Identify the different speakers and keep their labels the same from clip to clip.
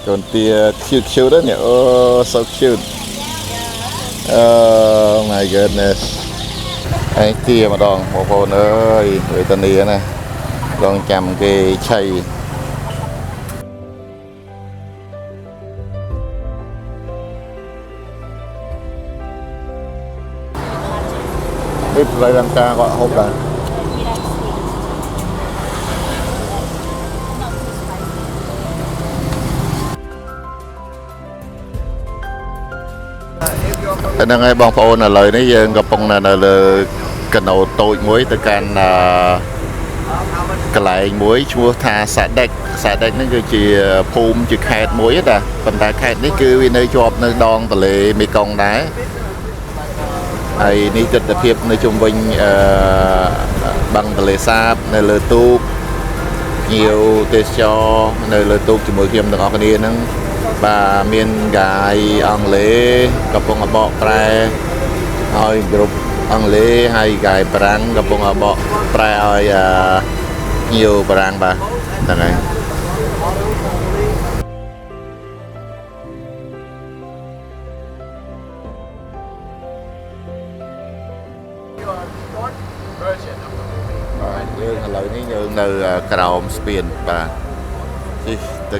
Speaker 1: còn tia cute đó nhỉ. Oh, so cute. Oh my goodness. Anh tia mà đòn một hồn ơi, người ta nia nè, đòn chầm cái chay. Biết Sri Lanka gọi hộp là đang ngay bong phô là lời đấy giờ gặp bông là cần đầu tôi muối từ can cái lại muối chua tha xả đạch nó cứ chỉ phum chỉ khai muối hết à phần ta khai đấy cứ nơi chọp nơi đòn tờ lệ mì công đá ai ní trực tập hiệp nơi chung quanh bằng tờ lệ sáp nơi lơ tu nhiều tê cho nơi lơ tu chỉ mỗi khi được ở cái đi nó và miền gài ăn lê gặp bông bọ pre rồi group ăn lê hay gài prang gặp bông bọ pre rồi nhiều prang bà thằng này dương lợi ní dương nơi cầu spiền bà từ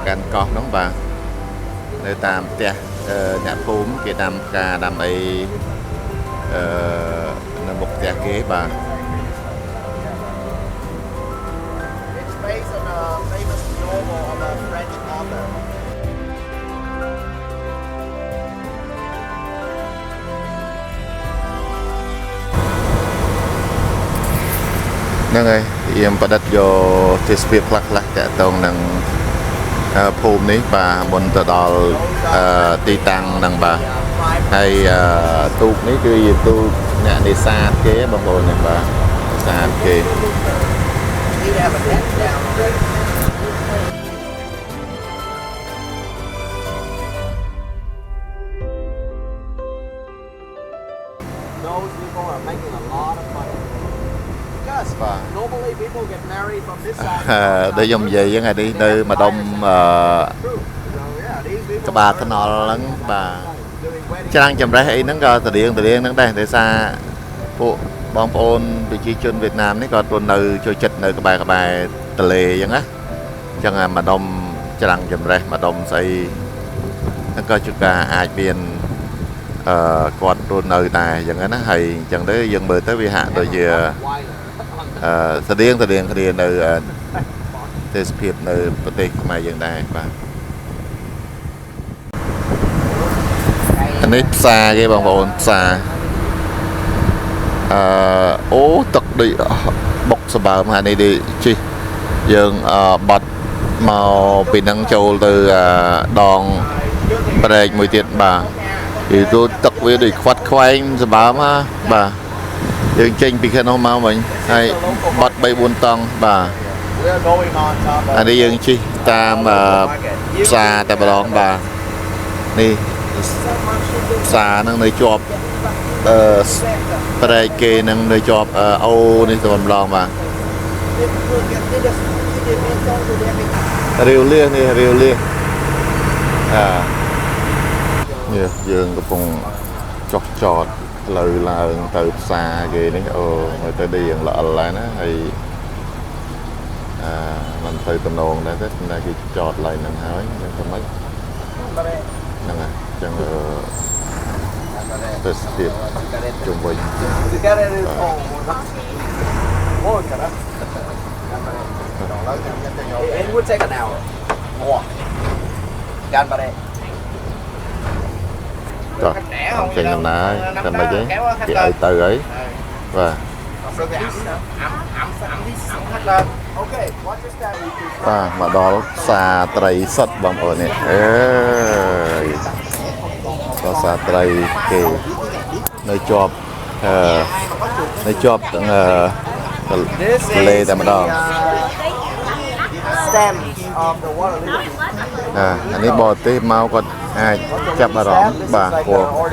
Speaker 1: can con đóng bà nơi tam tia nhà phúm kia tam ca đam ấy một tia kế bà nâng ơi em bắt đặt vô thiết bị plug lắc cả tông nâng phùm ní bà muốn tự đo ti tăng nâng bà hay tuột ní cứ gì tu nhẹ đi xa kế bằng bồn nâng bà xa kì để dùng gì với ngày đi nơi mà đông các bà thân họ lắm bà trang chầm ra hay nắng coi từ điện nắng đây để xa phụ bom ôn vị trí chuyên Việt Nam đấy còn tuần nơi cho chật nơi các bài tờ lề vậy á chẳng mà đông trang chầm ra mà đông xây nó coi chúng ta ai biên còn tuần nơi này chẳng nó hay chẳng đấy dừng bơi tới vi hạ rồi giờ thời điên nơi thế phiệp nơiประเทศมาอย่างใดบ้างอันนี้ซาcáiบางคนซาโอ้ตกดีบกสบายมาในดีchi dương bật màu bị năng châu từ đòn bề mùi tiệt bà thì tôi tật với đi khoát khoanh sờ bám á bà dương tranh bị khăn không mau mình hay bắt bay buôn tông bà anh đi dương chi ta mà xa ta bà đón bà đi xa năng nơi chọp bề kê năng nơi chọp ô đi tụi mình lòng bà rìu liên dương cái vùng chọt lời là từ xa kìa đấy người ta đi lợ lại nó thì mình từ tầm nồn đã thích là cái chọt lại nằm hỏi nhưng không mấy nè chẳng từ tiệp chung quanh rồi chân nằm nè làm bài giấy cái từ ấy và mà đó xà tray sắt bằng ở này đó xà tray kì nơi chọp lê tại mà đó anh ấy bò tê mau còn chắp bà đó bà của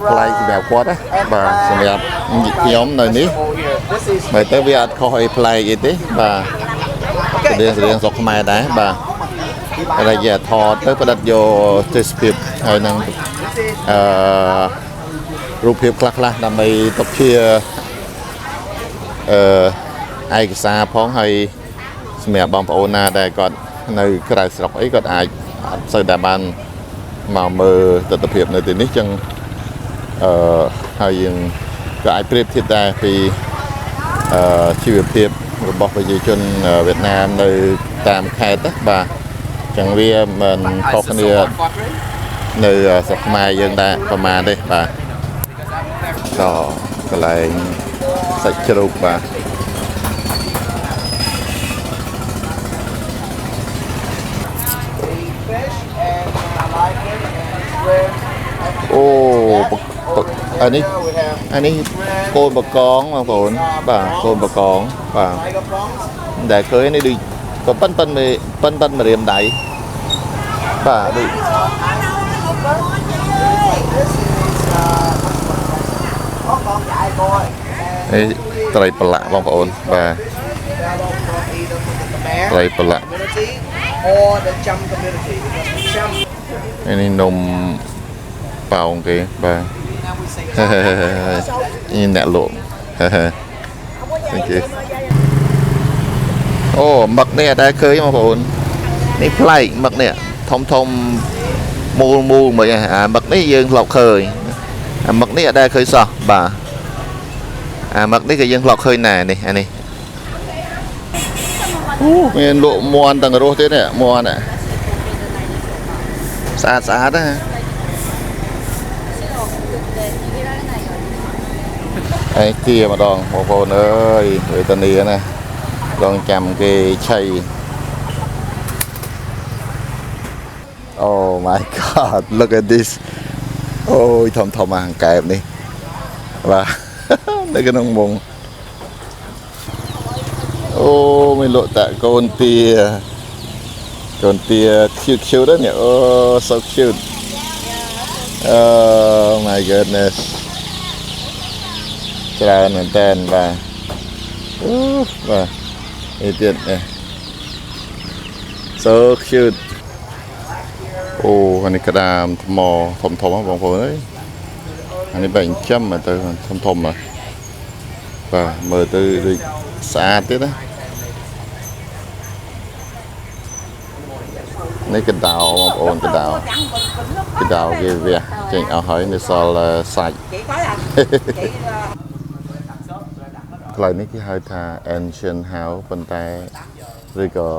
Speaker 1: fly mèo quad á bà xem đẹp nhóm nơi ní mày tới bây giờ coi fly gì thế bà រៀងស្រុកខ្មែរដែរបាទហើយយកថតទៅប្រឌិតយកទេសភាពហើយនឹងរូបភាពខ្លះៗដើម្បីទុកជាឯកសារផងហើយសម្រាប់បងប្អូនណាដែលគាត់នៅក្រៅស្រុកអីគាត់អាចអត់សូវតែបានមកមើលទស្សនភាពនៅទីនេះចឹងហើយយើងក៏អាចប្រៀបធៀបដែរពីជីវភាពរបស់ប្រជាជនវៀតណាមនៅតាមខេត្តណាបាទចឹងវាមិនខុសគ្នានៅស្រុកខ្មែរយើងដែរប្រហែលទេបាទដល់កន្លែងសាច់ជ្រូកបាទអូអានេះកូនបកងបងប្អូនបាទកូនបកងបាទដែលឃើញនេះដូចក៏ប៉ិនម្រាមដៃបាទដូចនេះត្រីប្រឡាក់បងប្អូនបាទត្រីប្រឡាក់នេះនំប៉ោងគេបាទនេះអ្នកលក់អូមឹកនេះអត់ដែលឃើញបងប្អូននេះប្លែកមឹកនេះធំមូលមួយអាមឹកនេះយើងធ្លាប់ឃើញអាមឹកនេះអត់ដែលឃើញសោះបាទអាមឹកនេះក៏យើងធ្លាប់ឃើញដែរនេះអានេះមានលក់មាន់ទាំងរស់ទៀតនេះមាន់ស្អាតណាឯkiaម្ដងបងប្អូនអើយវេទនាណាដងចាំគេឆៃ Oh my god look at this អូយធំអាកែបនេះបាទនៅក្នុងមុងអូមានលក់តាកូនទា cute នេះអូ so cute oh my goodness ច្រើនមែនតើបាទបាទនេះទៀត so cute អូអានេះក្តាមថ្មធំបងប្អូនអើយអានេះបែកចំមកទៅធំបាទមើលទៅដូចស្អាតទៀតណានេះកដោបងប្អូនកដោគេវះចេញអស់ហើយនៅសល់សាច់កន្លែងនេះគេហៅថា ancient house ប៉ុន្តែឬក៏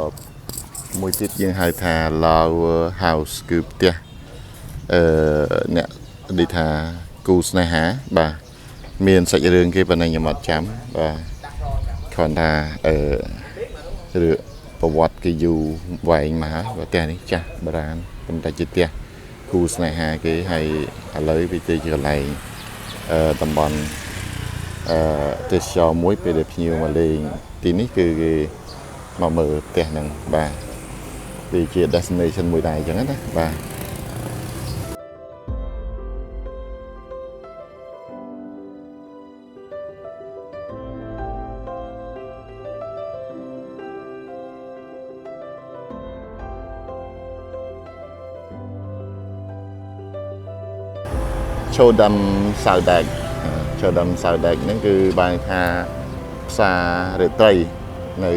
Speaker 1: មួយទៀតយើងហៅថា lower house គឺផ្ទះអ្នកនិយាយថាគូស្នេហាបាទមានសាច់រឿងគេប៉ុណ្ណឹងខ្ញុំអត់ចាំបាទគ្រាន់ថាឬប្រវត្តិគេយូរវែងមកហើយផ្ទះនេះចាស់បុរាណប៉ុន្តែជាផ្ទះគូស្នេហាគេហើយឥឡូវវាទៅជាកន្លែងតំបន់ទេសចរមួយពេលដែលភ្ញៀវមកលេងទីនេះគឺគេមកមើលផ្ទះហ្នឹងបាទវាជា destination មួយដែរអញ្ចឹងណាបាទចូលដាំសៅដែកហ្នឹងគឺបានថាផ្សាររាត្រីនៅ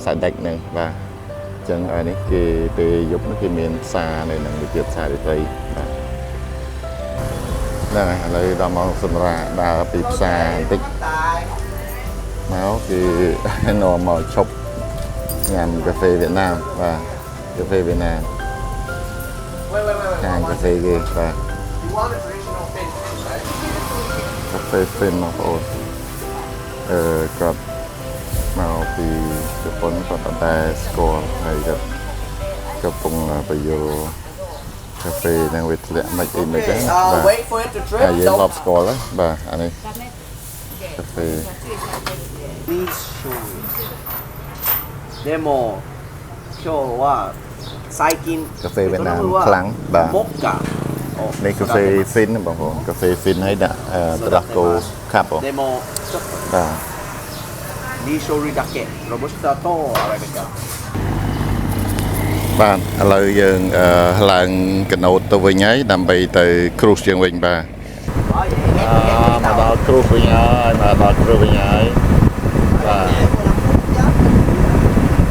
Speaker 1: សៅដែកហ្នឹងបាទអញ្ចឹងអានេះគេពេលយប់នេះគេមានផ្សារនៅនឹងវិទ្យាផ្សាររាត្រីបាទហ្នឹងហើយឥឡូវដល់មកសម្រាប់ដើរពីផ្សារបន្តិចមកគឺនាំមកឈប់ញ៉ាំកាហ្វេវៀតណាមបាទកាហ្វេវៀតណាមខាងកាហ្វេគេបាទកាហ្វេហ្វិនបងប្អូនគាត់មកពីជប៉ុនគាត់អត់តែស្គាល់ហើយគាត់កំពុងបញ្យល់កាហ្វេនឹងវាធ្លាក់មិនអីមិនទេបាទហើយយើងមកស្គាល់ហើយបាទអានេះកាហ្វេ
Speaker 2: demo ចូល最近
Speaker 1: កាហ្វេវៀតណាមខ្លាំងបាទនេះកាហ្វេហ្វិនបងប្អូនកាហ្វេហ្វិនឲ្យដាក់ទឹកដោះគោខាប់បាទ
Speaker 2: ดีโชริดาเกะโรบัสโตอะไรเป็นกัน
Speaker 1: បាទឥឡូវយើងឡើងកណូតទៅវិញហើយដើម្បីទៅ cruise ជាងវិញបាទមកដល់ cruise វិញហើយមកដល់ cruise វិញហើយបាទ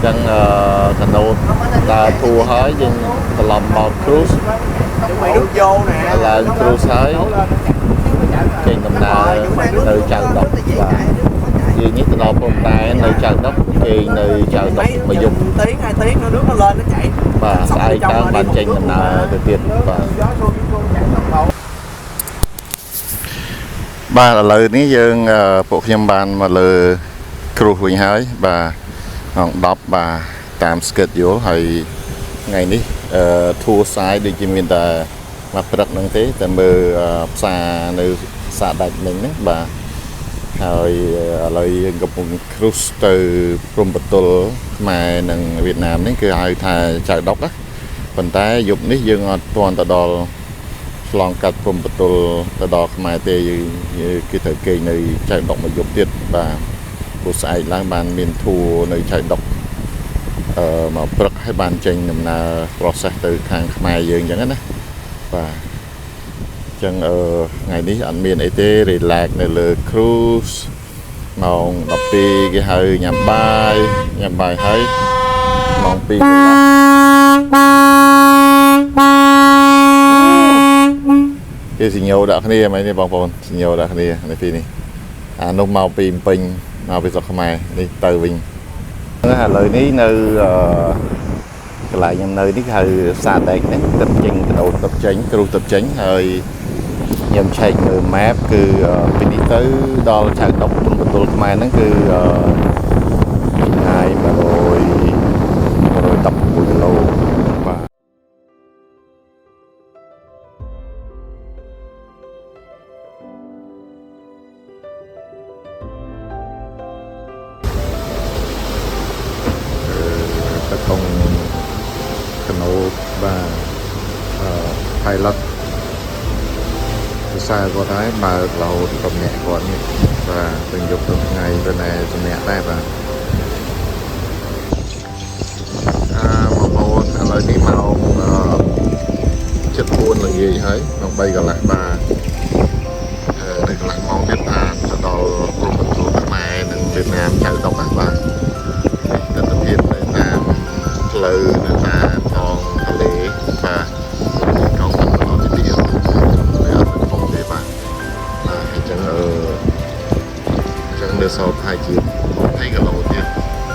Speaker 1: ចឹងកណូតដើរធូរហើយយើងត្រឡប់មក cruise
Speaker 2: mày nước vô nè
Speaker 1: ឡើង cruise ហើយចេញដំណើរនៅចៅដុកបាទយើងនេះទៅដល់ព្រំដែននៅចៅដុកគេនៅចៅដុកមួយយប់
Speaker 2: tiếng 2 tiếng nó nước nó lên nó chạy
Speaker 1: បាទស្អែកឡើងបានចេញដំណើរទៅទៀតបាទបាទឥឡូវនេះយើងពួកខ្ញុំបានមកលើ cruise វិញហើយបាទម៉ោង10បាទតាម schedule ហើយថ្ងៃនេះធូរសាយដូចជាមានតែមកព្រឹកហ្នឹងទេតែមើលផ្សារនៅផ្សារដាច់មិញហ្នឹងបាទហើយឥឡូវយើងកំពុង cruise ទៅព្រំប្រទល់ខ្មែរនិងវៀតណាមនេះគឺហៅថាចៅដុកណាប៉ុន្តែយប់នេះយើងអត់ទាន់ទៅដល់ឆ្លងកាត់ព្រំប្រទល់ទៅដល់ខ្មែរទេយើងគឺត្រូវគេងនៅចៅដុកមួយយប់ទៀតបាទព្រោះស្អែកឡើងបានមានធូរនៅចៅដុកមកព្រឹកឲ្យបានចេញដំណើរ process ទៅខាងខ្មែរយើងអញ្ចឹងណាបាទអញ្ចឹងថ្ងៃនេះអត់មានអីទេ relax នៅលើ cruise ម៉ោង12គេហៅញ៉ាំបាយហើយម៉ោង2គេសញ្ញោដាក់គ្នាហ្មងនេះបងប្អូនសញ្ញោដាក់គ្នានៅទីនេះអានោះមកពីពេញមកពីស្រុកខ្មែរនេះទៅវិញឥឡូវនេះនៅកន្លែងខ្ញុំនៅនេះគេហៅផ្សារដែកនេះទឹកចេញកដោទឹកចេញគ្រូទឹកចេញហើយខ្ញុំឆែកមើល map គឺពីនេះទៅដល់ចៅដុកព្រំប្រទល់ខ្មែរហ្នឹងគឺចម្ងាយ116គីឡូបាទទៅកងកណូបាទpilot ភាសាគាត់ហើយបើករហូតដល់អ្នកគាត់នេះបាទទាំងយប់ទាំងថ្ងៃទៅណែសម្នាក់ដែរបាទបងប្អូនឥឡូវនេះមក7:04ល្ងាចហើយម៉ោង3កន្លះបាទនៅកន្លះម៉ោងទៀតបានទៅដល់ព្រំប្រទល់ខ្មែរនិងវៀតណាមចៅដុកបាទបាទទស្សនវិជ្ជានៅតាមផ្លូវនៅតាមដងទន្លេបាទកងបន្តទីទៀតនៅសល់ប្រហែលជា20គីឡូទៀត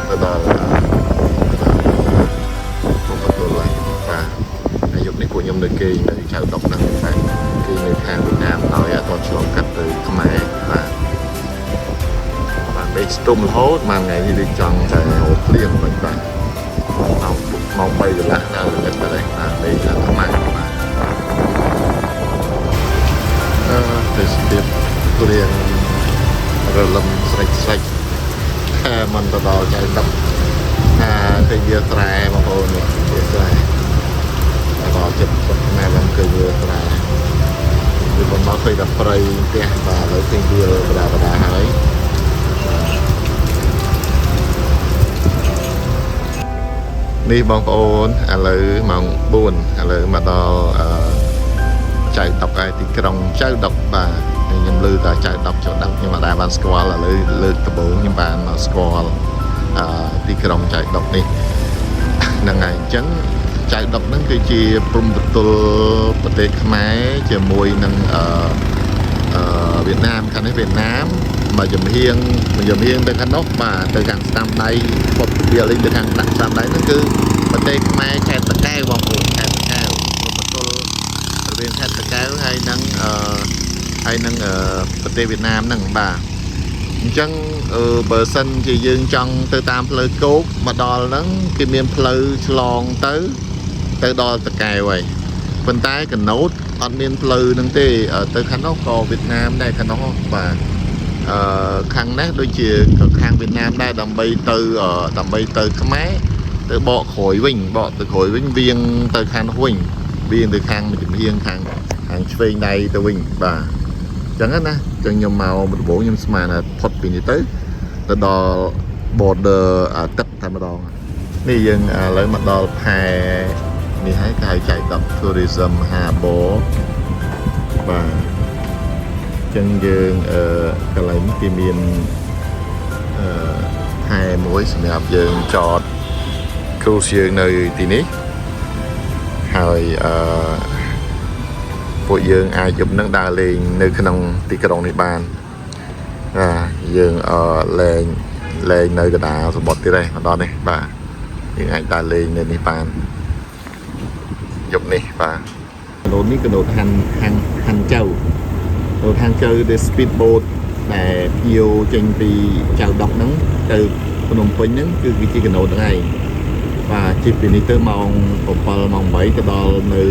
Speaker 1: ទៅដល់ព្រំប្រទល់ហើយបាទហើយយប់នេះពួកខ្ញុំនៅគេនៅចៅដុកហ្នឹងបាទគេនៅខាងវៀតណាមហើយអត់ទាន់ឆ្លងកាត់ទៅខ្មែរបាទដេកស្ទុំរហូតមួយថ្ងៃនេះដូចចង់តែហូបភ្លៀងវិញបាទម៉ោង3កន្លះដល់ល្ងាចទៅហើយបាទដេកខាងខ្មែរបាទទៅស្ទាបព្រៀងរលឹមស្រេចមិនទៅដល់ចៅដុកឃើញវាស្រែបងប្អូននេះវាស្រែដល់ចិត្តខ្មែរបានឃើញវាស្រែវាបំមកឃើញតែព្រៃផ្ទះបាទឥឡូវឃើញវាបដាហើយនេះបងប្អូនឥឡូវម៉ោង4ឥឡូវមកដល់ចៅដុកឯទីក្រុងចៅដុកបាទខ្ញុំលើតែចៅដុកខ្ញុំមិនដែលបានស្គាល់ឥឡូវលើកដំបូងខ្ញុំបានមកស្គាល់ទីក្រុងចៅដុកនេះហ្នឹងហើយអញ្ចឹងចៅដុកហ្នឹងគឺជាព្រំប្រទល់ប្រទេសខ្មែរជាមួយនឹងវៀតណាមខាងនេះវៀតណាមមកចំហៀងទៅខាងនោះបាទទៅខាងស្ដាំដៃពុតវាលេងទៅខាងដាក់ស្ដាំដៃហ្នឹងគឺប្រទេសខ្មែរខេត្តតាកែវបងប្អូនខេត្តតាកែវព្រំប្រទល់រវាងខេត្តតាកែវហើយនឹងប្រទេសវៀតណាមហ្នឹងបាទអញ្ចឹងបើសិនជាយើងចង់ទៅតាមផ្លូវគោកមកដល់ហ្នឹងគឺមានផ្លូវឆ្លងទៅដល់តាកែវហើយប៉ុន្តែកណូតអត់មានផ្លូវហ្នឹងទេទៅខាងនោះក៏វៀតណាមដែរខាងនោះបាទខាងនេះដូចជាខាងវៀតណាមដែរដើម្បីទៅខ្មែរទៅបកក្រោយវិញវៀងទៅខាងនោះវិញវៀងទៅខាងជំហៀងខាងឆ្វេងដៃទៅវិញបាទអញ្ចឹងណាចឹងខ្ញុំមកដំបូងខ្ញុំស្មានថាផុតពីនេះទៅ ទៅដល់ border ទឹកតែម្ដងនេះយើងឥឡូវមកដល់ផែនេះហើយគេហៅចៃដក tourism harbor បាទអញ្ចឹងយើងកន្លែងនេះគេមានផែមួយសម្រាប់យើងចត cruise យើងនៅទីនេះហើយពួកយើងអាចយប់នឹងដើរលេងនៅក្នុងទីក្រុងនេះបានយើងលេងនៅកណ្ដាលសមុទ្រទៀតហើយមកដល់នេះបាទយើងអាចដើរលេងនៅនេះបានយប់នេះបាទកណូតនេះកណូតហាន់ចៅកណូតហាន់ចៅដែល speed boat ដែលភ្ញៀវចេញពីចៅដុកហ្នឹងទៅភ្នំពេញហ្នឹងគឺជាកណូតហ្នឹងឯងបាទជិះពីនេះទៅម៉ោង7ម៉ោង8ទៅដល់នៅ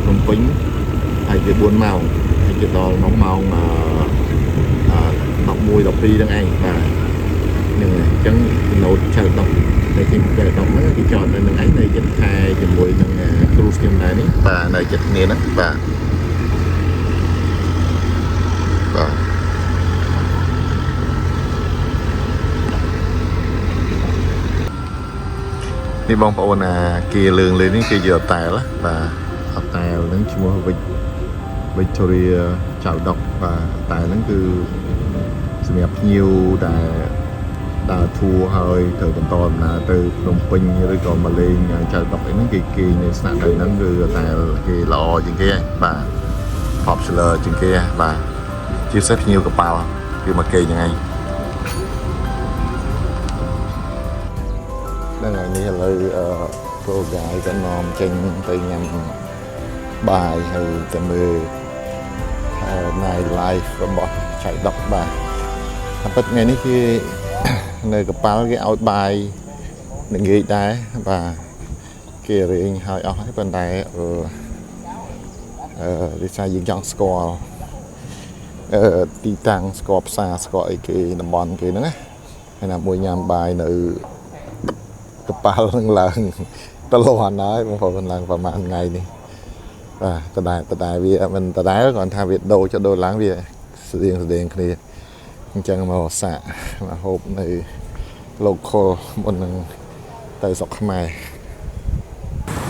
Speaker 1: ភ្នំពេញហើយជា4ម៉ោងហើយទៅដល់ម៉ោង11 12ហ្នឹងឯងបាទហ្នឹងហើយអញ្ចឹងកណូតចៅដុកតែជាចៅដុកហ្នឹងគេចតនៅនឹងឯងនៅចិត្តខែជាមួយនឹងគ្រូខ្ញុំដែរនេះបាទនៅចិត្តគ្នាហ្នឹងបាទនេះបងប្អូនគេលើងលេងនេះគេយកតែលបាទអតែលហ្នឹងឈ្មោះ Victoria ចៅដុកបាទតែលហ្នឹងគឺសម្រាប់ភ្ញៀវដែលដើរធួហើយត្រូវបន្តដំណើរទៅភ្នំពេញឬក៏មកលេងចៅដុកអីហ្នឹងគេនៅស្នាក់នៅហ្នឹងគឺតែគេល្អជាងគេបាទ popular ជាងគេបាទជាពិសេសភ្ញៀវកប៉ាល់គឺមកគេយ៉ាងហ្នឹងហ្នឹងហើយនេះឥឡូវប្រូហ្គាយក៏នាំចេញទៅញ៉ាំបាយហើយទៅមើលnight life របស់ចៅដុកបាទតែពិតថ្ងៃនេះគេនៅកប៉ាល់គេឲ្យបាយនឹងងាយដែរបាទគេរៀងឲ្យអស់ហើយប៉ុន្តែវិស័យយើងចង់ស្គាល់ទីតាំងស្គាល់ផ្សារស្គាល់អីគេតំបន់គេហ្នឹងណាហើយណាមួយញ៉ាំបាយនៅកប៉ាល់នឹងឡើងតលន់ហើយបងប្អូនឡើងប្រហែលថ្ងៃនេះបាទតដែលវាមិនតដែលគាត់ថាវាដូរចុះដូរឡើងវាស្តៀងគ្នាអញ្ចឹងមកសាក់មកហូបនៅ local មុននឹងទៅស្រុកខ្មែរ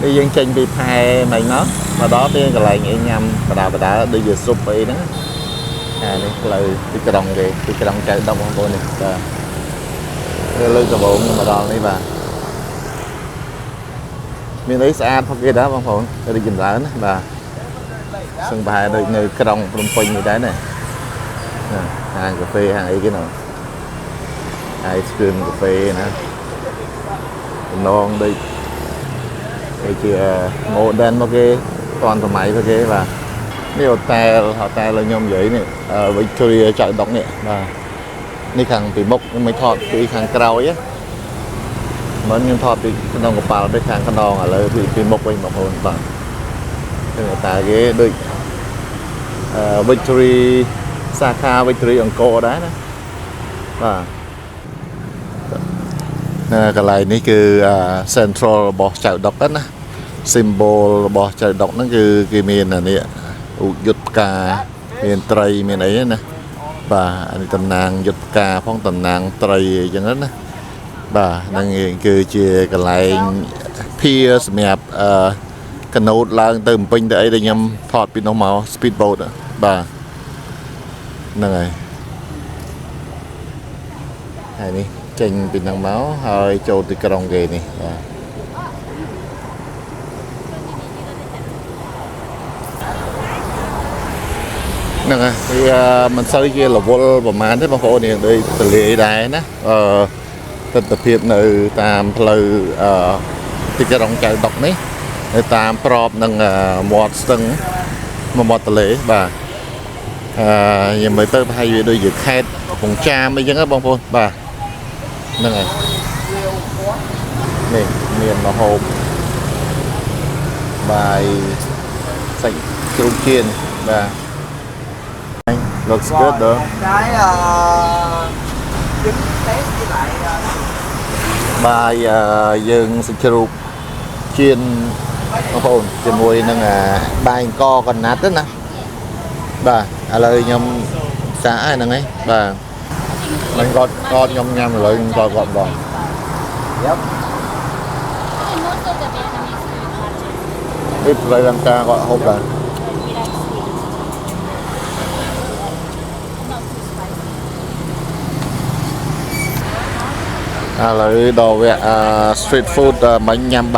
Speaker 1: នេះយើងចេញពីផែមិញមកដល់ទីកន្លែងអីញ៉ាំបដាដូចជាស៊ុបអីហ្នឹងនេះផ្លូវទីក្រុងគេទីក្រុងចៅដុកបងប្អូននេះបាទលើដំបូងមកដល់នេះបាទមានអីស្អាតផងគេដែរបងប្អូនរីកចម្រើនណាបាទសឹងប្រហែលដូចនៅក្រុងភ្នំពេញនេះដែរណាហាងកាហ្វេហាងអីគេណោះហើយស្គ្រីមកាហ្វេណាតំណងដូចជា modern មកគេតាន់សម័យមកគេបាទនេះហូតែលខ្ញុំនិយាយនេះ Victoria ចៅដុកនេះបាទនេះខាងពីមុខមិនថតពីខាងក្រោយមិនខ្ញុំថតពីក្នុងកប៉ាល់ទៅខាងកណ្ដងឥឡូវពីមុខវិញបងប្អូនបាទគឺតែគេដូច Victory សាខា Victory អង្គរដែរណាបាទកន្លែងនេះគឺ central របស់ចៅដុកណា symbol របស់ចៅដុកហ្នឹងគឺគេមាននេះឧយុទ្ធផ្កាមានត្រីមានអីណាបាទអានេះតំណាងយុទ្ធផ្កាផងតំណាងត្រីអញ្ចឹងណាបាទហ្នឹងគឺជាកន្លែងភាសម្រាប់កណូតឡើងទៅបំពេញទៅអីដែលខ្ញុំថតពីនោះមក speed boat បាទហ្នឹងហើយនេះចេញពីហ្នឹងមកហើយចូលទីក្រុងគេនេះបាទហ្នឹងហើយវាមិនសូវជារវល់ប្រហែលទេបងប្អូននេះដូចទលាយដែរណាទស្សនភាពនៅតាមផ្លូវទីក្រុងចៅដុកនេះនៅតាមប្របនឹងមាត់ស្ទឹងមាត់ទន្លេបាទខ្ញុំមើលទៅប្រហែលវាដូចជាខេត្តកំពង់ចាមអីចឹងណាបងប្អូនបាទហ្នឹងហើយនេះមានម្ហូបបាយសាច់ជ្រូកចៀនបាទ looks good though
Speaker 2: cái trứng tép với lại
Speaker 1: បាយយើងសាច់ជ្រូកចៀនបងប្អូនជាមួយនឹងបាយអង្គកណាត់ណាបាទឥឡូវខ្ញុំសាកហ្នឹងហើយបាទ mình có nhom nhom rồi có gọn gọn
Speaker 2: Yep.
Speaker 3: Most of the Vietnamese food are just
Speaker 1: ít Sri Lanka gọi hộp là
Speaker 3: not too spicy.
Speaker 1: lại đồ về street food bánh nhằm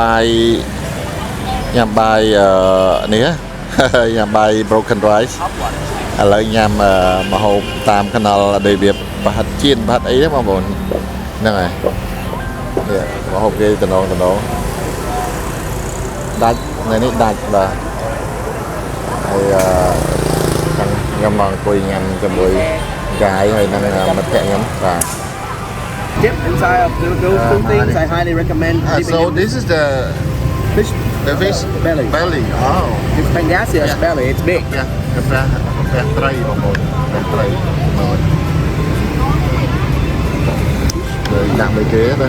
Speaker 1: bài nĩa nhằm bài broken rice lại nhằm mà hộp tam canal đề biệt và hạt chiên và hạt ấy đó mà bọn nè này mà hộp kia từ đó đạch này nít đạch là hay ngâm bằng quỳ nhằm cho buổi gái hay năng mất thẹn ngắm và
Speaker 2: Yep, inside of those two things I highly recommend. dipping in
Speaker 1: this is the
Speaker 2: fish
Speaker 1: fish
Speaker 2: belly.
Speaker 1: Oh.
Speaker 2: It's Pangasius
Speaker 1: Yeah.
Speaker 2: belly, it's big.
Speaker 1: Yeah, cà phê tray bằng một cà phê rồi đặt mấy kế đó